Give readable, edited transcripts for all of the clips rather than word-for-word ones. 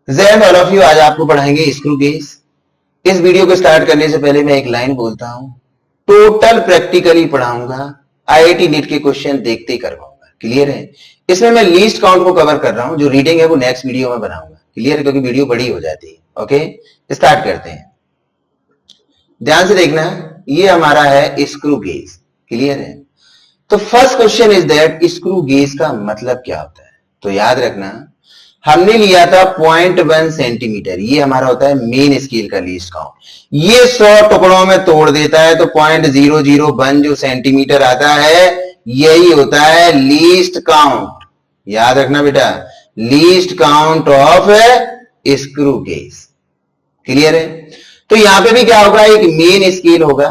Jain all of you, आज आपको पढ़ाएंगे स्क्रू गेज। इस वीडियो को स्टार्ट करने से पहले मैं एक लाइन बोलता हूं, टोटल प्रैक्टिकली पढ़ाऊंगा, आईआईटी नीट के क्वेश्चन देखते ही करवाऊंगा। क्लियर है? इसमें मैं लीस्ट काउंट को कवर कर रहा हूं, जो रीडिंग है वो नेक्स्ट वीडियो में बनाऊंगा। क्लियर है? क्योंकि वीडियो बड़ी हो जाती है। ओके, स्टार्ट करते हैं। ध्यान से देखना, ये हमारा है स्क्रू गेज। क्लियर है? तो first question is that screw gauge का मतलब क्या होता है। तो याद रखना, हमने लिया था 0.1 सेंटीमीटर, ये हमारा होता है मेन स्केल का लीस्ट काउंट। ये 100 टुकड़ों में तोड़ देता है तो 0.001 जो सेंटीमीटर आता है, यही होता है लीस्ट काउंट। याद रखना बेटा, least count of screw gauge. Clear है? तो यहां पे भी क्या होगा, एक मेन स्केल होगा,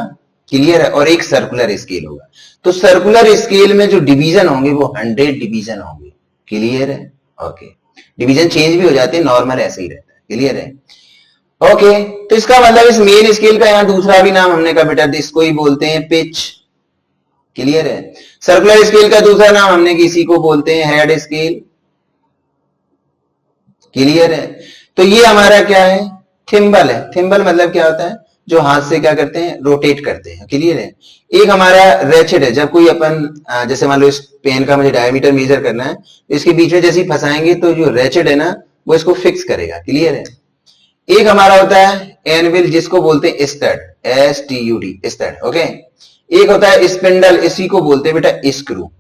क्लियर है, और एक सर्कुलर स्केल होगा। तो सर्कुलर स्केल में जो डिवीजन होंगे वो 100 डिवीजन होंगे। क्लियर है? ओके, डिवीजन चेंज भी हो जाते हैं, नॉर्मल ऐसे ही रहता है। क्लियर है? ओके, तो इसका मतलब इस मेन स्केल का यहां दूसरा भी नाम हमने कहा बेटा, इसको ही बोलते हैं पिच। क्लियर है? सर्कुलर स्केल का दूसरा नाम हमने किसी को बोलते हैं हेड स्केल। क्लियर है? तो ये हमारा क्या है, थिम्बल है। थिम्बल मतलब क्या होता है, जो हाथ से क्या करते हैं, रोटेट करते हैं। क्लियर है? एक हमारा रेचेट है, जब कोई अपन जैसे मान लो इस पेन का मुझे डायमीटर मेजर करना है, इसके बीच में जैसे ही फंसाएंगे तो जो रेचेट है ना, वो इसको फिक्स करेगा। क्लियर है? एक हमारा होता है एनविल, जिसको बोलते हैं स्टड, STUD, स्टड। ओके, एक होता है स्पिंडल, इसी को बोलते हैं बेटा स्क्रू।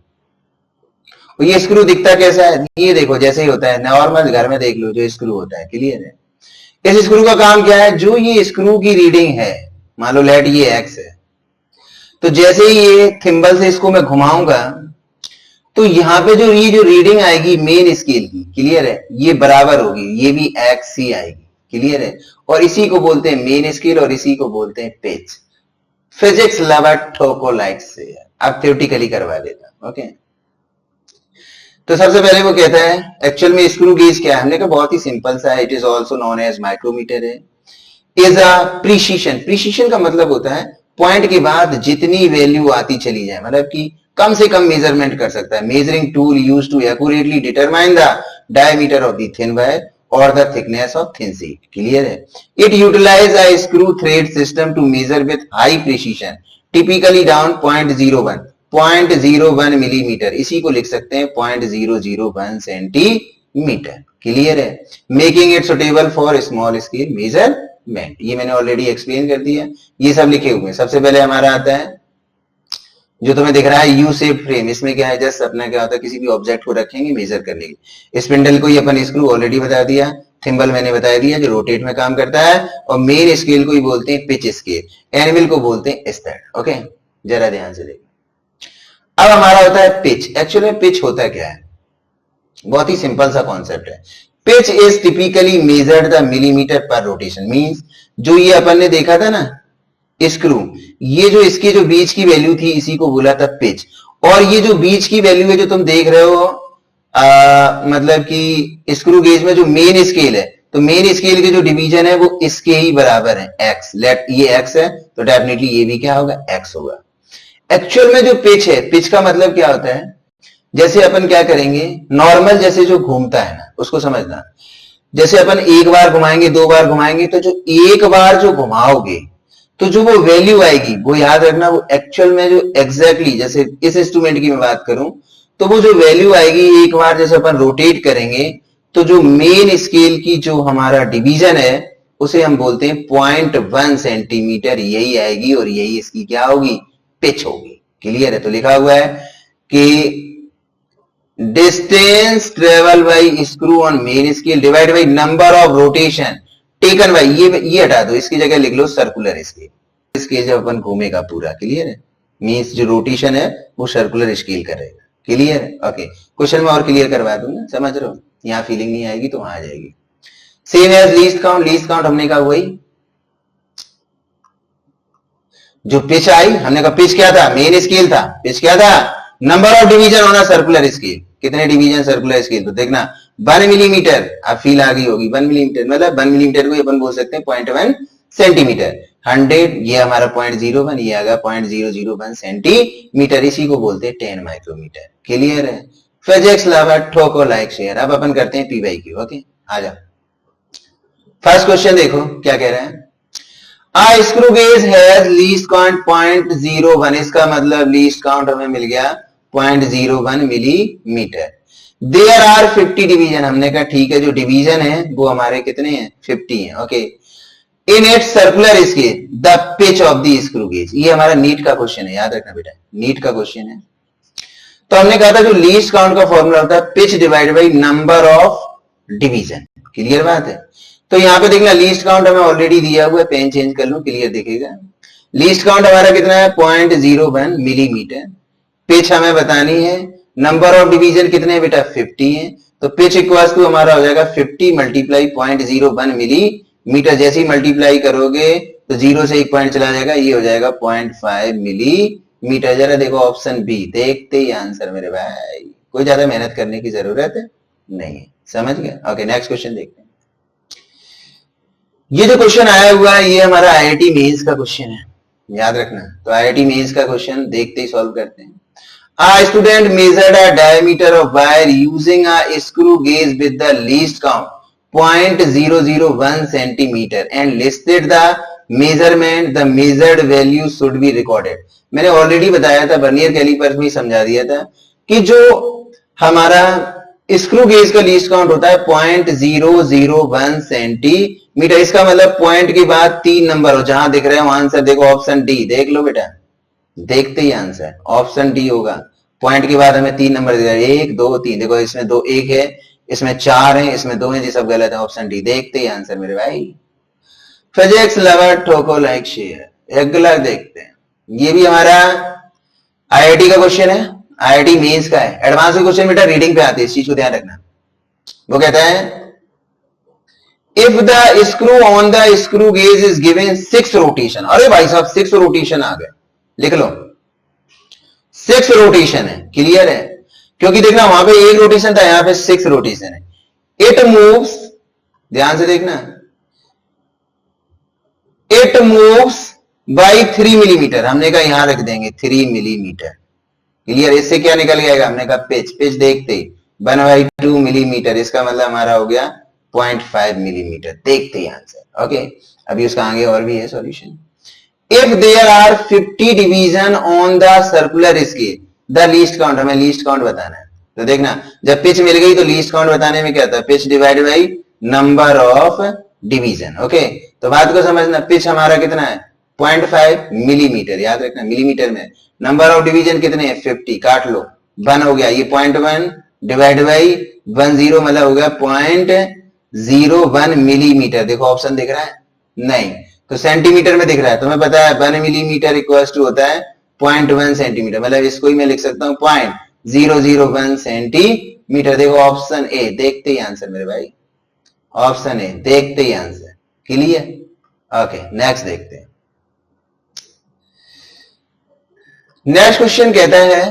ये स्क्रू दिखता कैसा है, ये देखो जैसे ही होता है, नॉर्मल घर में देख लो जो स्क्रू होता है। क्लियर है? इस स्क्रू का काम क्या है, जो ये स्क्रू की रीडिंग है, मान लो लेट ये x है, तो जैसे ही ये थिम्बल से इसको मैं घुमाऊंगा तो यहां पे जो रीडिंग आएगी मेन स्केल की, क्लियर है, ये बराबर होगी, ये भी x ही आएगी। क्लियर है? और इसी को बोलते हैं मेन स्केल और इसी को बोलते हैं पिच। फिजिक्स लवर ठोको लाइक से, अब थ्योरेटिकली करवा देता। ओके, तो सबसे पहले वो कहता है एक्चुअल में स्क्रू गेज क्या है। हमने कहा बहुत ही सिंपल सा है, it is also known as micrometer है। इज अ प्रिसीशन, प्रिसीशन का मतलब होता है पॉइंट के बाद जितनी वैल्यू आती चली जाए, मतलब कि कम से कम मेजरमेंट कर सकता है। Measuring tool use to accurately determine the diameter of the thin wire और the thickness of thin sheet. Clear है? It utilize a screw thread system to measure with high precision, typically down 0.01 millimetre, इसी को लिख सकते हैं 0.001 centimetre. Clear है? Making it suitable for small scale measurement, ये मैंने ऑलरेडी एक्सप्लेन कर दिया। ये सब लिखे हुए हैं। सबसे पहले हमारा आता है जो तुम्हें दिख रहा है यू शेप फ्रेम। इसमें क्या है, जस्ट अपना क्या होता है, किसी भी ऑब्जेक्ट को रखेंगे मेजर करने के लिए। स्पिंडल को ही अपन स्क्रू ऑलरेडी बता दिया, थिम्बल मैंने बता दिया जो रोटेट में काम करता है, और मेन स्केल को ही बोलते हैं पिच स्केल, एनिमल को बोलते हैं स्टड। ओके, जरा ध्यान से देखो। अब हमारा होता है पिच। एक्चुअली में पिच होता क्या है, बहुत ही सिंपल सा कॉन्सेप्ट है। Pitch is typically measured the millimetre पर रोटेशन। मींस जो ये अपन ने देखा था ना स्क्रू, ये जो इसके जो बीच की वैल्यू थी, इसी को बोला था पिच। और ये जो बीच की वैल्यू है जो तुम देख रहे हो, मतलब कि स्क्रू गेज में जो मेन स्केल है, तो मेन स्केल के जो डिवीजन है वो इसके ही बराबर है, एक्स। लेट ये एक्स है तो डेफिनेटली ये भी क्या होगा, एक्स होगा। एक्चुअल में जो पिच है, पिच का मतलब क्या होता है, जैसे अपन क्या करेंगे, नॉर्मल जैसे जो घूमता है ना, उसको समझना। जैसे अपन एक बार घुमाएंगे, दो बार घुमाएंगे, तो जो एक बार जो घुमाओगे तो जो वो वैल्यू आएगी, वो याद रखना, वो एक्चुअल में जो एग्जैक्टली जैसे इस इंस्ट्रूमेंट की मैं बात करूं, तो वो जो वैल्यू आएगी एक बार जैसे अपन रोटेट करेंगे, तो जो मेन स्केल की जो हमारा डिवीजन है उसे हम बोलते हैं 0.1 सेंटीमीटर, यही आएगी और यही इसकी क्या होगी, पिच होगी। क्लियर है? तो लिखा हुआ है कि distance travel by screw on main scale divide by number of rotation taken by, ये हटा दो, इसकी जगह लिख लो सर्कुलर स्केल। स्केल जब अपन घूमेगा पूरा, क्लियर है, मींस जो रोटेशन है वो सर्कुलर स्केल करेगा। क्लियर है? ओके, क्वेश्चन में और क्लियर करवा दूंगा, समझ रहे हो? यहां फीलिंग नहीं आएगी तो वहां आ जाएगी। Same as least count, least count हमने कहा वही जो पिच आई, हमने कहा पिच क्या था, मेन स्केल था। पिच क्या था, नंबर ऑफ डिवीजन होना सर्कुलर स्केल। कितने डिवीजन सर्कुलर स्केल, तो देखना 1 मिलीमीटर, अब फील आ गई होगी, 1 मिलीमीटर मतलब 1 मिलीमीटर को अपन बोल सकते हैं 0.1 सेंटीमीटर। 100 ये हमारा 0.01, ये आ गया 0.001 सेंटीमीटर, इसी को बोलते हैं 10 माइक्रोमीटर। क्लियर है? फिजिक्स लवर ठोको लाइक शेयर। अब अपन करते हैं पी बाई क्यू। ओके, आ जाओ। फर्स्ट क्वेश्चन देखो क्या कह रहा है, a screw gauge has least count 0.01, इसका मतलब लीस्ट काउंट हमें मिल गया 0.01 मिलीमीटर। देयर आर 50 डिवीजन, हमने कहा ठीक है, जो डिवीजन है वो हमारे कितने हैं 50 हैं। Okay, in it circular scale the pitch of the screw gauge, ये हमारा नीट का क्वेश्चन है, याद रखना बेटा, नीट का क्वेश्चन है। तो हमने कहा था जो लीस्ट काउंट का फॉर्मूला होता है pitch divide by number of division, clear बात है। तो यहां पे देखना लीस्ट काउंट हमें ऑलरेडी दिया हुआ है, पेन चेंज कर लो, क्लियर दिखेगा। लीस्ट काउंट हमारा कितना है 0.01 मिलीमीटर। पिच हमें बतानी है, नंबर ऑफ डिवीजन कितने हैं बेटा 50 है, तो पिच इक्वल्स टू हमारा हो जाएगा 50 मल्टीप्लाई 0.01 मिलीमीटर। जैसे ही मल्टीप्लाई करोगे तो 0 से 1 पॉइंट चला जाएगा, ये हो जाएगा 0.5 मिलीमीटर। जरा देखो ऑप्शन बी, देखते ही आंसर मेरे भाई, कोई ज्यादा मेहनत करने की जरूरत नहीं है, समझ गया। ओके, नेक्स्ट क्वेश्चन देखते हैं। ये जो क्वेश्चन आया हुआ है ये हमारा आईआईटी मेंस का क्वेश्चन है, याद रखना। तो आईआईटी मेंस का क्वेश्चन देखते ही सॉल्व करते हैं। A student measured a diameter of wire using a screw gauge with the least count 0.001 centimeter and listed the measurement. The measured value should be recorded. मैंने already बताया था, vernier callipers में समझा दिया था कि जो हमारा स्क्रू गेज का लीस्ट काउंट होता है 0.001 सेंटीमीटर। इसका मतलब पॉइंट के बाद 3 नंबर हो, जहां दिख रहे हो आंसर देखो ऑप्शन डी, देख लो बेटा, देखते ही आंसर ऑप्शन डी होगा। पॉइंट के बाद हमें 3 नंबर दिख रहा है, 1 2 3, देखो इसमें 2 1 है, इसमें 4 है, इसमें 2 है, ये सब गलत है, ऑप्शन डी, देखते ही आंसर मेरे भाई। फिजिक्स लवर ठोको लाइक शेयर। अगला देखते हैं, ये भी हमारा आईआईटी का क्वेश्चन है, आईआईटी मेंस का है। एडवांस के क्वेश्चन बेटा रीडिंग पे आते हैं, इस चीज को ध्यान रखना। वो कहता है if the screw on the screw gauge is given 6 rotation, अरे भाई साहब 6 रोटेशन आ गए, लिख लो 6 रोटेशन है, क्लियर है, क्योंकि देखना वहां पे 1 रोटेशन था, यहां पे 6 रोटेशन है। इट मूव्स, ध्यान से देखना, इट मूव्स बाई 3 मिलीमीटर, हमने कहा यहां रख देंगे 3 मिलीमीटर, क्लियर। इससे क्या निकल जाएगा, हमने कहा पिच, पिच देखते ही 1/2 मिलीमीटर, इसका मतलब हमारा हो गया 0.5 मिलीमीटर, देखते ही आंसर। ओके, अभी उसका आगे और भी है solution. If there are 50 division on the circular scale the least count, हमें लीस्ट काउंट बताना है। तो देखना जब पिच मिल गई तो लीस्ट काउंट बताने में क्या था, pitch divide by number of division. Okay, तो बात को समझना, पिच हमारा कितना है 0.5 मिलीमीटर, याद रखना मिलीमीटर में, नंबर ऑफ डिवीजन कितने हैं 50, काट लो 1 हो गया, ये 0.1 डिवाइड बाई 10 मतलब हो गया 0.01 मिलीमीटर। देखो ऑप्शन दिख रहा है नहीं, तो सेंटीमीटर में दिख रहा है, तुम्हें पता है 1 मिलीमीटर इक्वल्स टू होता है 0.1 सेंटीमीटर, मतलब इसको ही मैं लिख सकता हूं 0.001 सेंटीमीटर। देखो ऑप्शन ए, देखते ही आंसर मेरे भाई, ऑप्शन ए, देखते ही आंसर, क्लियर। ओके, नेक्स्ट देखते हैं। नेक्स्ट क्वेश्चन कहता है,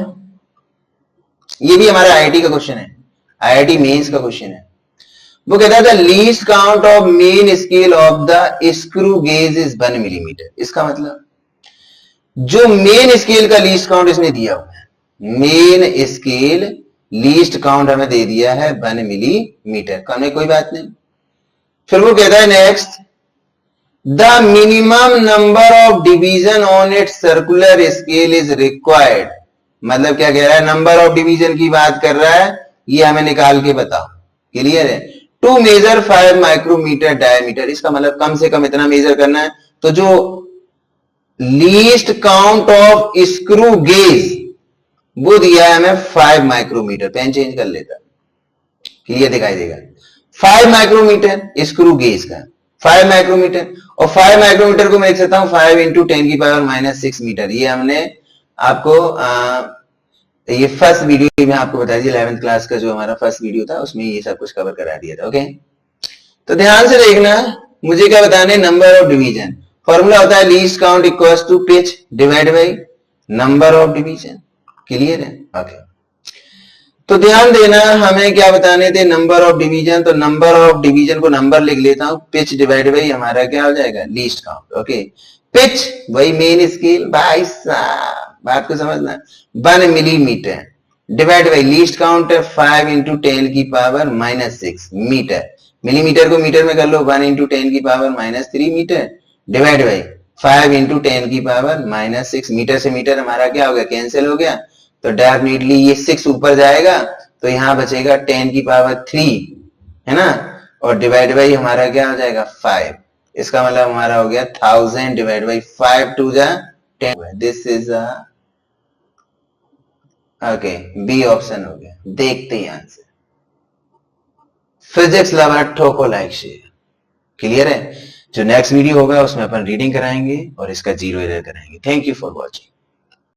ये भी हमारा आईआईटी का क्वेश्चन है, आईआईटी मेंस का क्वेश्चन है। वो कहता है the least count of main scale of the screw gauge is 1 millimetre. इसका मतलब जो मेन स्केल का लीस्ट काउंट इसने दिया हुआ है, मेन स्केल लीस्ट काउंट हमें दे दिया है 1 मिलीमीटर, कहने कोई बात नहीं। फिर वो कहता है next, the minimum number of division on it circular scale is required. मतलब क्या कह रहा है, नंबर ऑफ डिवीजन की बात कर रहा है, ये हमें निकाल के बताओ, क्लियर है। टू मेजर 5 माइक्रोमीटर डायमीटर, इसका मतलब कम से कम इतना मेजर करना है। तो जो least count of screw gauge वो दिया है हमें 5 माइक्रोमीटर, पेन चेंज कर लेता, क्लियर दिखाई देगा। 5 माइक्रोमीटर स्क्रू गेज का 5 माइक्रोमीटर, और 5 माइक्रोमीटर को मैं लिख सकता हूं 5 इंटू 10⁻⁻6 मीटर। ये हमने आपको ये फर्स्ट वीडियो में आपको बता दिया, 11th क्लास का जो हमारा फर्स्ट वीडियो था उसमें ये सब कुछ कवर करा दिया था। ओके, तो ध्यान से देखना, मुझे क्या बताने, नंबर ऑफ डिवीजन, फॉर्मूला होता है least count equals to pitch divide by number of division, clear है। ओके, तो ध्यान देना, हमें क्या बताने थे, नंबर ऑफ डिवीजन, तो नंबर ऑफ डिवीजन को नंबर लिख लेता हूं, पिच डिवाइड बाई हमारा क्या हो जाएगा लीस्ट काउंट। ओके, पिच वही मेन स्केल, भाई साहब बात को समझना, 1 millimetre divide by least count है 5 इंटू 10⁻⁻6 मीटर, मिलीमीटर को मीटर में कर लो, 1 इंटू 10 की power -3 metre divide by 5 into 10 की पावर -6 मीटर से मीटर हमारा क्या हो गया, कैंसिल हो गया। तो डेफिनेटली ये 6 ऊपर जाएगा तो यहां बचेगा 10 की पावर 3 है ना, और डिवाइड बाई हमारा क्या हो जाएगा 5। इसका मतलब हमारा हो गया 1000 डिवाइड बाई 5 टू जा 10। This is okay, B option हो गया। देखते हैं आंसर। फिजिक्स लवर ठोको लाइक शेयर। क्लियर है। जो नेक्स्ट वीडियो होगा उसमें अपन रीडिंग कराएंगे और इसका जीरो एरर कराएंगे। Thank you for watching.